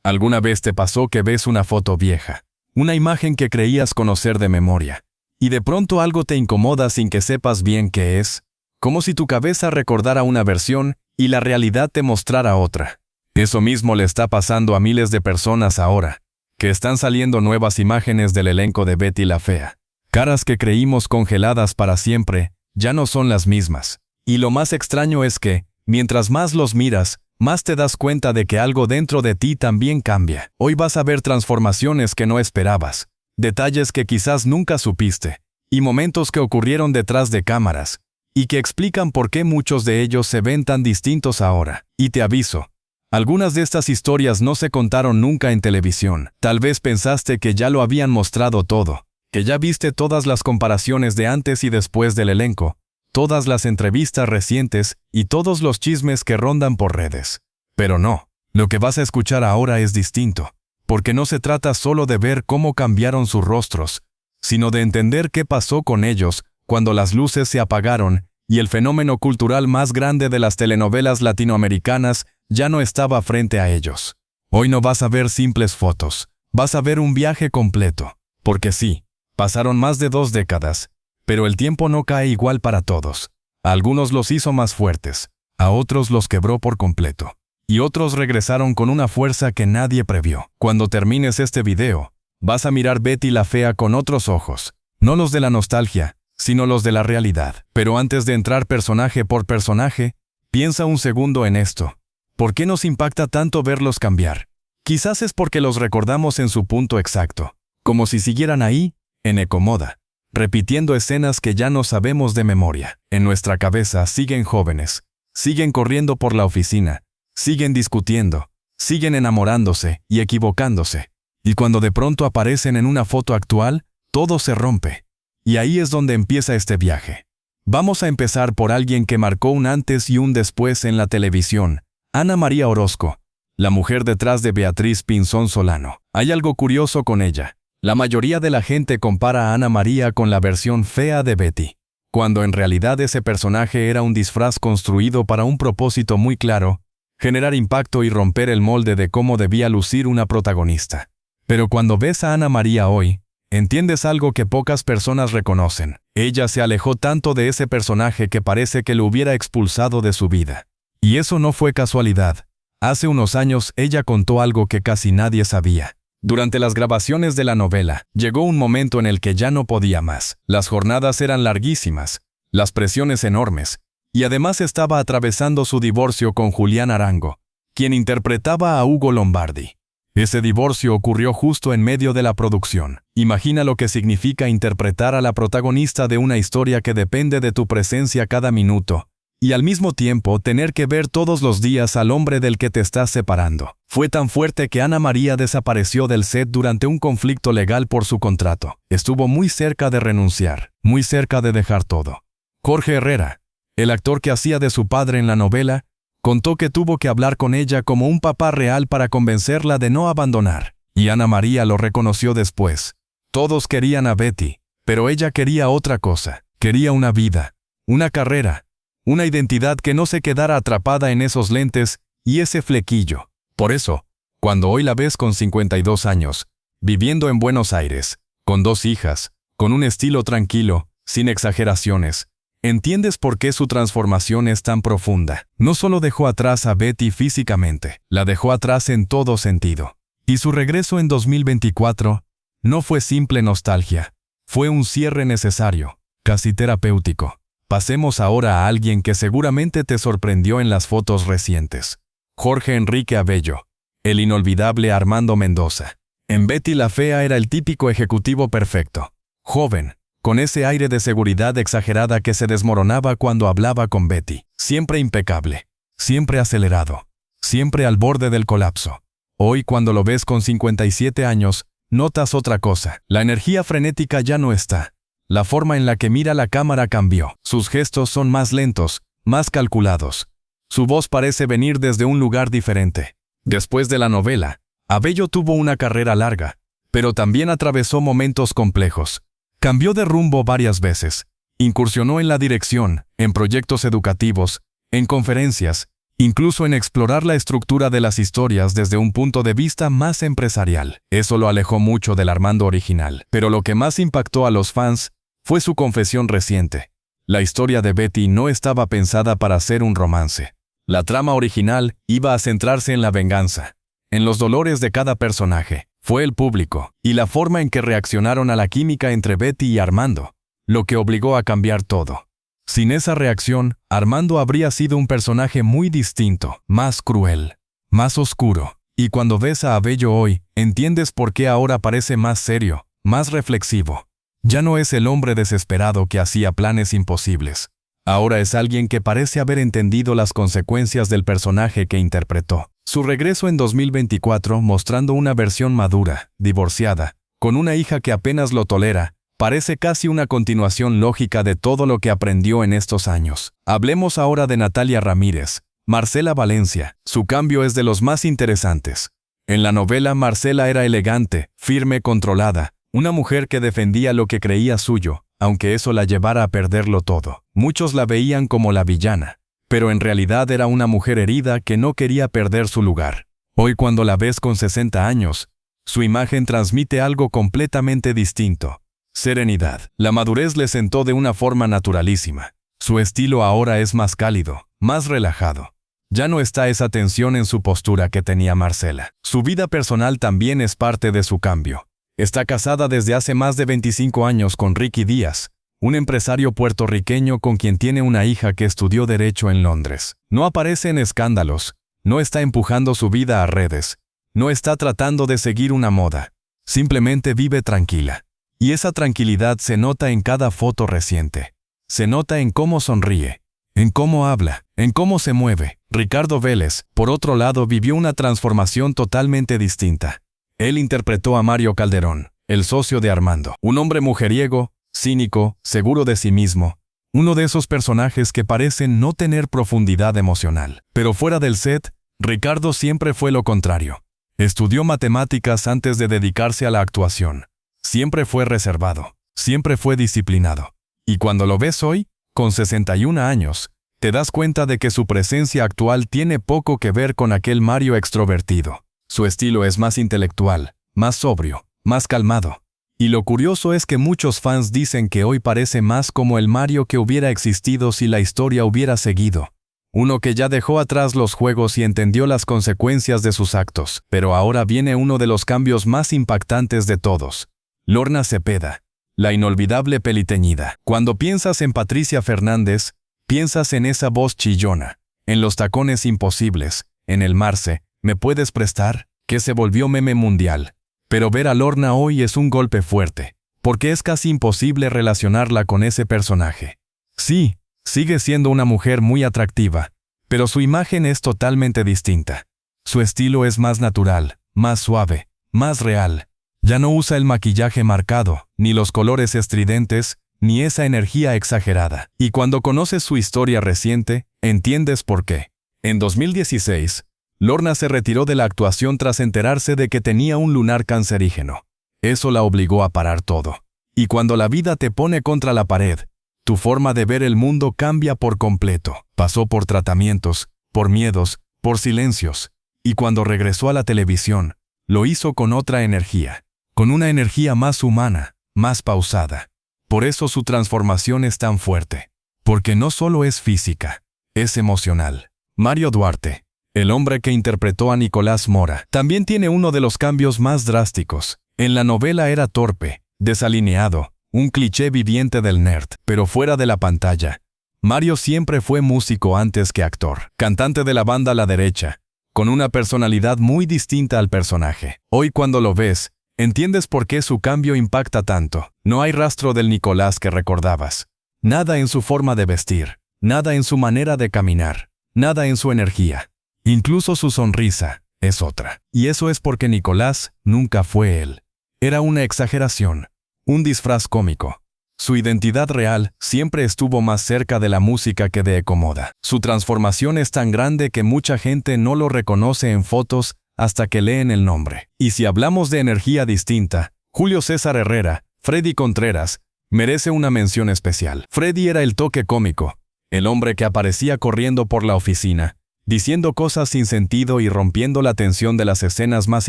¿Alguna vez te pasó que ves una foto vieja, una imagen que creías conocer de memoria, y de pronto algo te incomoda sin que sepas bien qué es? Como si tu cabeza recordara una versión y la realidad te mostrara otra. Eso mismo le está pasando a miles de personas ahora, que están saliendo nuevas imágenes del elenco de Betty la Fea. Caras que creímos congeladas para siempre, ya no son las mismas. Y lo más extraño es que, mientras más los miras, más te das cuenta de que algo dentro de ti también cambia. Hoy vas a ver transformaciones que no esperabas, detalles que quizás nunca supiste, y momentos que ocurrieron detrás de cámaras, y que explican por qué muchos de ellos se ven tan distintos ahora. Y te aviso, algunas de estas historias no se contaron nunca en televisión. Tal vez pensaste que ya lo habían mostrado todo, que ya viste todas las comparaciones de antes y después del elenco, todas las entrevistas recientes y todos los chismes que rondan por redes. Pero no, lo que vas a escuchar ahora es distinto, porque no se trata solo de ver cómo cambiaron sus rostros, sino de entender qué pasó con ellos cuando las luces se apagaron y el fenómeno cultural más grande de las telenovelas latinoamericanas ya no estaba frente a ellos. Hoy no vas a ver simples fotos, vas a ver un viaje completo, porque sí, pasaron más de 2 décadas, pero el tiempo no cae igual para todos. A algunos los hizo más fuertes, a otros los quebró por completo, y otros regresaron con una fuerza que nadie previó. Cuando termines este video, vas a mirar Betty la Fea con otros ojos, no los de la nostalgia, sino los de la realidad. Pero antes de entrar personaje por personaje, piensa un segundo en esto. ¿Por qué nos impacta tanto verlos cambiar? Quizás es porque los recordamos en su punto exacto, como si siguieran ahí, en Ecomoda, repitiendo escenas que ya no sabemos de memoria. En nuestra cabeza siguen jóvenes, siguen corriendo por la oficina, siguen discutiendo, siguen enamorándose y equivocándose. Y cuando de pronto aparecen en una foto actual, todo se rompe. Y ahí es donde empieza este viaje. Vamos a empezar por alguien que marcó un antes y un después en la televisión, Ana María Orozco, la mujer detrás de Beatriz Pinzón Solano. Hay algo curioso con ella. La mayoría de la gente compara a Ana María con la versión fea de Betty, cuando en realidad ese personaje era un disfraz construido para un propósito muy claro: generar impacto y romper el molde de cómo debía lucir una protagonista. Pero cuando ves a Ana María hoy, entiendes algo que pocas personas reconocen. Ella se alejó tanto de ese personaje que parece que lo hubiera expulsado de su vida. Y eso no fue casualidad. Hace unos años ella contó algo que casi nadie sabía. Durante las grabaciones de la novela, llegó un momento en el que ya no podía más. Las jornadas eran larguísimas, las presiones enormes, y además estaba atravesando su divorcio con Julián Arango, quien interpretaba a Hugo Lombardi. Ese divorcio ocurrió justo en medio de la producción. Imagina lo que significa interpretar a la protagonista de una historia que depende de tu presencia cada minuto, y al mismo tiempo tener que ver todos los días al hombre del que te estás separando. Fue tan fuerte que Ana María desapareció del set durante un conflicto legal por su contrato. Estuvo muy cerca de renunciar, muy cerca de dejar todo. Jorge Herrera, el actor que hacía de su padre en la novela, contó que tuvo que hablar con ella como un papá real para convencerla de no abandonar. Y Ana María lo reconoció después. Todos querían a Betty, pero ella quería otra cosa. Quería una vida, una carrera, una identidad que no se quedara atrapada en esos lentes y ese flequillo. Por eso, cuando hoy la ves con 52 años, viviendo en Buenos Aires, con 2 hijas, con un estilo tranquilo, sin exageraciones, entiendes por qué su transformación es tan profunda. No solo dejó atrás a Betty físicamente, la dejó atrás en todo sentido. Y su regreso en 2024 no fue simple nostalgia, fue un cierre necesario, casi terapéutico. Pasemos ahora a alguien que seguramente te sorprendió en las fotos recientes. Jorge Enrique Abello, el inolvidable Armando Mendoza. En Betty la Fea era el típico ejecutivo perfecto, joven, con ese aire de seguridad exagerada que se desmoronaba cuando hablaba con Betty. Siempre impecable, siempre acelerado, siempre al borde del colapso. Hoy, cuando lo ves con 57 años, notas otra cosa. La energía frenética ya no está. La forma en la que mira la cámara cambió. Sus gestos son más lentos, más calculados. Su voz parece venir desde un lugar diferente. Después de la novela, Abello tuvo una carrera larga, pero también atravesó momentos complejos. Cambió de rumbo varias veces. Incursionó en la dirección, en proyectos educativos, en conferencias, incluso en explorar la estructura de las historias desde un punto de vista más empresarial. Eso lo alejó mucho del Armando original. Pero lo que más impactó a los fans fue su confesión reciente. La historia de Betty no estaba pensada para ser un romance. La trama original iba a centrarse en la venganza, en los dolores de cada personaje. Fue el público y la forma en que reaccionaron a la química entre Betty y Armando lo que obligó a cambiar todo. Sin esa reacción, Armando habría sido un personaje muy distinto, más cruel, más oscuro. Y cuando ves a Abello hoy, entiendes por qué ahora parece más serio, más reflexivo. Ya no es el hombre desesperado que hacía planes imposibles. Ahora es alguien que parece haber entendido las consecuencias del personaje que interpretó. Su regreso en 2024, mostrando una versión madura, divorciada, con una hija que apenas lo tolera, parece casi una continuación lógica de todo lo que aprendió en estos años. Hablemos ahora de Natalia Ramírez. Marcela Valencia. Su cambio es de los más interesantes. En la novela, Marcela era elegante, firme, controlada, una mujer que defendía lo que creía suyo, aunque eso la llevara a perderlo todo. Muchos la veían como la villana, pero en realidad era una mujer herida que no quería perder su lugar. Hoy, cuando la ves con 60 años, su imagen transmite algo completamente distinto. Serenidad. La madurez le sentó de una forma naturalísima. Su estilo ahora es más cálido, más relajado. Ya no está esa tensión en su postura que tenía Marcela. Su vida personal también es parte de su cambio. Está casada desde hace más de 25 años con Ricky Díaz, un empresario puertorriqueño con quien tiene una hija que estudió Derecho en Londres. No aparece en escándalos, no está empujando su vida a redes, no está tratando de seguir una moda. Simplemente vive tranquila. Y esa tranquilidad se nota en cada foto reciente. Se nota en cómo sonríe, en cómo habla, en cómo se mueve. Ricardo Vélez, por otro lado, vivió una transformación totalmente distinta. Él interpretó a Mario Calderón, el socio de Armando, un hombre mujeriego, cínico, seguro de sí mismo, uno de esos personajes que parecen no tener profundidad emocional. Pero fuera del set, Ricardo siempre fue lo contrario. Estudió matemáticas antes de dedicarse a la actuación. Siempre fue reservado, siempre fue disciplinado. Y cuando lo ves hoy, con 61 años, te das cuenta de que su presencia actual tiene poco que ver con aquel Mario extrovertido. Su estilo es más intelectual, más sobrio, más calmado. Y lo curioso es que muchos fans dicen que hoy parece más como el Mario que hubiera existido si la historia hubiera seguido. Uno que ya dejó atrás los juegos y entendió las consecuencias de sus actos. Pero ahora viene uno de los cambios más impactantes de todos. Lorna Cepeda, la inolvidable peliteñida. Cuando piensas en Patricia Fernández, piensas en esa voz chillona, en los tacones imposibles, en el Marce, ¿me puedes prestar?, que se volvió meme mundial. Pero ver a Lorna hoy es un golpe fuerte, porque es casi imposible relacionarla con ese personaje. Sí, sigue siendo una mujer muy atractiva, pero su imagen es totalmente distinta. Su estilo es más natural, más suave, más real. Ya no usa el maquillaje marcado, ni los colores estridentes, ni esa energía exagerada. Y cuando conoces su historia reciente, entiendes por qué. En 2016, Lorna se retiró de la actuación tras enterarse de que tenía un lunar cancerígeno. Eso la obligó a parar todo. Y cuando la vida te pone contra la pared, tu forma de ver el mundo cambia por completo. Pasó por tratamientos, por miedos, por silencios. Y cuando regresó a la televisión, lo hizo con otra energía. Con una energía más humana, más pausada. Por eso su transformación es tan fuerte. Porque no solo es física, es emocional. Mario Duarte, el hombre que interpretó a Nicolás Mora, también tiene uno de los cambios más drásticos. En la novela era torpe, desalineado, un cliché viviente del nerd, pero fuera de la pantalla. Mario siempre fue músico antes que actor, cantante de la banda La Derecha, con una personalidad muy distinta al personaje. Hoy cuando lo ves, entiendes por qué su cambio impacta tanto. No hay rastro del Nicolás que recordabas. Nada en su forma de vestir, nada en su manera de caminar, nada en su energía. Incluso su sonrisa es otra. Y eso es porque Nicolás nunca fue él. Era una exageración, un disfraz cómico. Su identidad real siempre estuvo más cerca de la música que de Ecomoda. Su transformación es tan grande que mucha gente no lo reconoce en fotos hasta que leen el nombre. Y si hablamos de energía distinta, Julio César Herrera, Freddy Contreras, merece una mención especial. Freddy era el toque cómico, el hombre que aparecía corriendo por la oficina, diciendo cosas sin sentido y rompiendo la tensión de las escenas más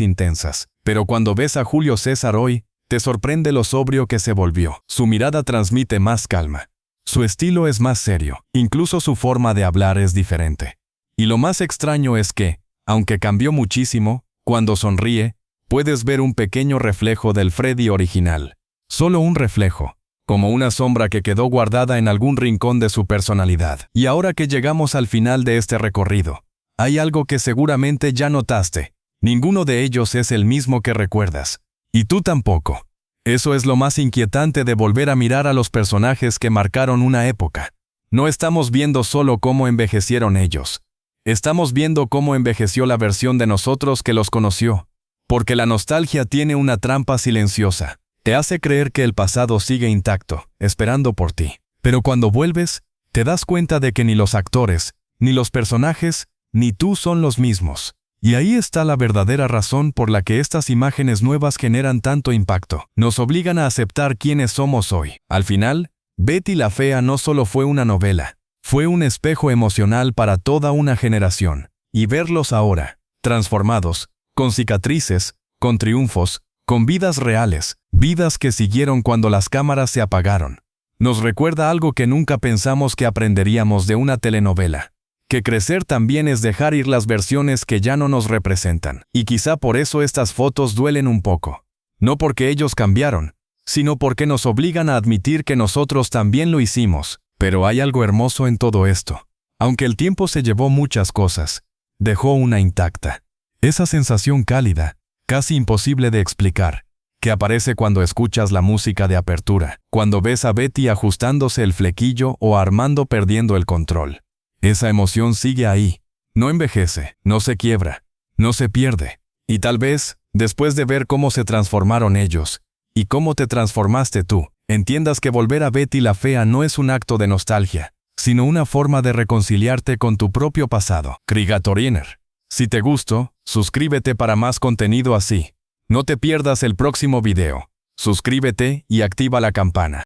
intensas. Pero cuando ves a Julio César hoy, te sorprende lo sobrio que se volvió. Su mirada transmite más calma. Su estilo es más serio. Incluso su forma de hablar es diferente. Y lo más extraño es que, aunque cambió muchísimo, cuando sonríe, puedes ver un pequeño reflejo del Freddy original. Solo un reflejo, como una sombra que quedó guardada en algún rincón de su personalidad. Y ahora que llegamos al final de este recorrido, hay algo que seguramente ya notaste. Ninguno de ellos es el mismo que recuerdas. Y tú tampoco. Eso es lo más inquietante de volver a mirar a los personajes que marcaron una época. No estamos viendo solo cómo envejecieron ellos. Estamos viendo cómo envejeció la versión de nosotros que los conoció. Porque la nostalgia tiene una trampa silenciosa. Te hace creer que el pasado sigue intacto, esperando por ti. Pero cuando vuelves, te das cuenta de que ni los actores, ni los personajes, ni tú son los mismos. Y ahí está la verdadera razón por la que estas imágenes nuevas generan tanto impacto. Nos obligan a aceptar quiénes somos hoy. Al final, Betty la Fea no solo fue una novela, fue un espejo emocional para toda una generación. Y verlos ahora, transformados, con cicatrices, con triunfos, con vidas reales, vidas que siguieron cuando las cámaras se apagaron. Nos recuerda algo que nunca pensamos que aprenderíamos de una telenovela. Que crecer también es dejar ir las versiones que ya no nos representan. Y quizá por eso estas fotos duelen un poco. No porque ellos cambiaron, sino porque nos obligan a admitir que nosotros también lo hicimos. Pero hay algo hermoso en todo esto. Aunque el tiempo se llevó muchas cosas, dejó una intacta. Esa sensación cálida, casi imposible de explicar, que aparece cuando escuchas la música de apertura, cuando ves a Betty ajustándose el flequillo o a Armando perdiendo el control. Esa emoción sigue ahí, no envejece, no se quiebra, no se pierde. Y tal vez, después de ver cómo se transformaron ellos, y cómo te transformaste tú, entiendas que volver a Betty la Fea no es un acto de nostalgia, sino una forma de reconciliarte con tu propio pasado. Krigatoriner. Si te gustó, suscríbete para más contenido así. No te pierdas el próximo video. Suscríbete y activa la campana.